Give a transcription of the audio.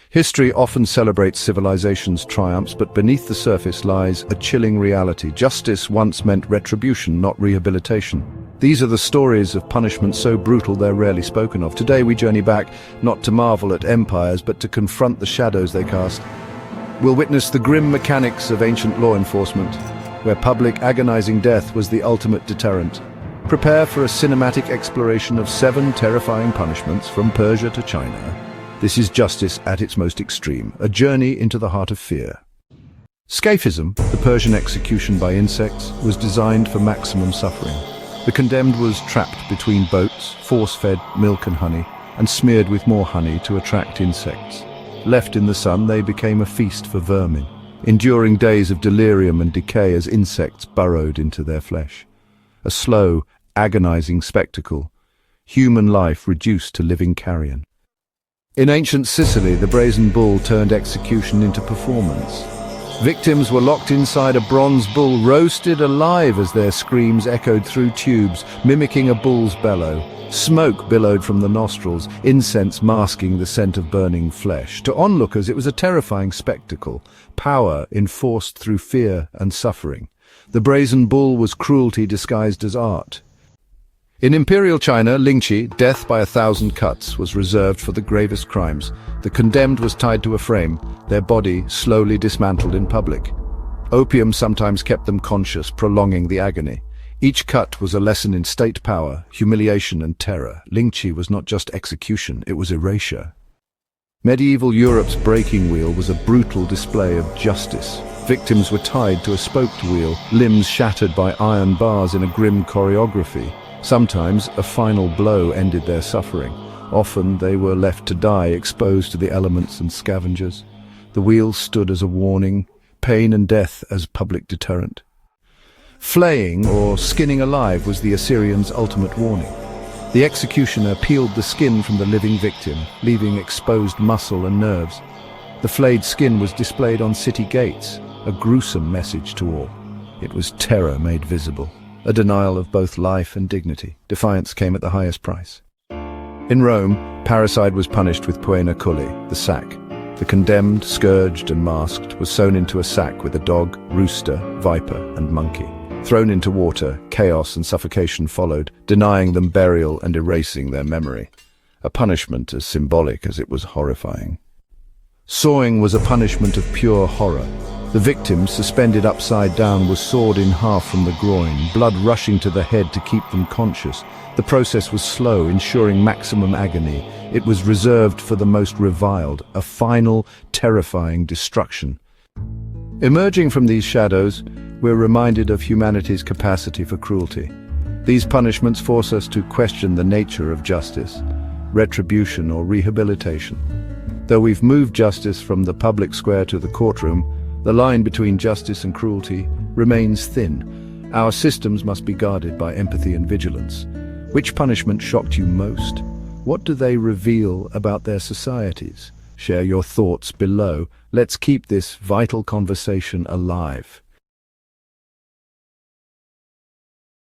History often celebrates civilization's triumphs, but beneath the surface lies a chilling reality. Justice once meant retribution, not rehabilitation. These are the stories of punishment so brutal they're rarely spoken of. Today we journey back, not to marvel at empires, but to confront the shadows they cast. We'll witness the grim mechanics of ancient law enforcement, where public agonizing death was the ultimate deterrent. Prepare for a cinematic exploration of 7 terrifying punishments from Persia to China. This is justice at its most extreme, a journey into the heart of fear. Scaphism, the Persian execution by insects, was designed for maximum suffering. The condemned was trapped between boats, force-fed milk and honey, and smeared with more honey to attract insects. Left in the sun, they became a feast for vermin, enduring days of delirium and decay as insects burrowed into their flesh. A slow, agonizing spectacle, human life reduced to living carrion. In ancient Sicily, the brazen bull turned execution into performance. Victims were locked inside a bronze bull, roasted alive as their screams echoed through tubes, mimicking a bull's bellow. Smoke billowed from the nostrils, incense masking the scent of burning flesh. To onlookers, it was a terrifying spectacle, power enforced through fear and suffering. The brazen bull was cruelty disguised as art. In imperial China, lingqi, death by 1,000 cuts, was reserved for the gravest crimes. The condemned was tied to a frame, their body slowly dismantled in public. Opium sometimes kept them conscious, prolonging the agony. Each cut was a lesson in state power, humiliation and terror. Lingqi was not just execution, it was erasure. Medieval Europe's breaking wheel was a brutal display of justice. Victims were tied to a spoked wheel, limbs shattered by iron bars in a grim choreography. Sometimes a final blow ended their suffering. Often they were left to die, exposed to the elements and scavengers. The wheel stood as a warning, pain and death as public deterrent. Flaying or skinning alive was the Assyrians' ultimate warning. The executioner peeled the skin from the living victim, leaving exposed muscle and nerves. The flayed skin was displayed on city gates, a gruesome message to all. It was terror made visible, a denial of both life and dignity. Defiance came at the highest price. In Rome, parricide was punished with poena culi, the sack. The condemned, scourged and masked, was sewn into a sack with a dog, rooster, viper and monkey. Thrown into water, chaos and suffocation followed, denying them burial and erasing their memory. A punishment as symbolic as it was horrifying. Sawing was a punishment of pure horror. The victim, suspended upside down, was sawed in half from the groin, blood rushing to the head to keep them conscious. The process was slow, ensuring maximum agony. It was reserved for the most reviled, a final, terrifying destruction. Emerging from these shadows, we're reminded of humanity's capacity for cruelty. These punishments force us to question the nature of justice, retribution or rehabilitation. Though we've moved justice from the public square to the courtroom, the line between justice and cruelty remains thin. Our systems must be guarded by empathy and vigilance. Which punishment shocked you most? What do they reveal about their societies? Share your thoughts below. Let's keep this vital conversation alive.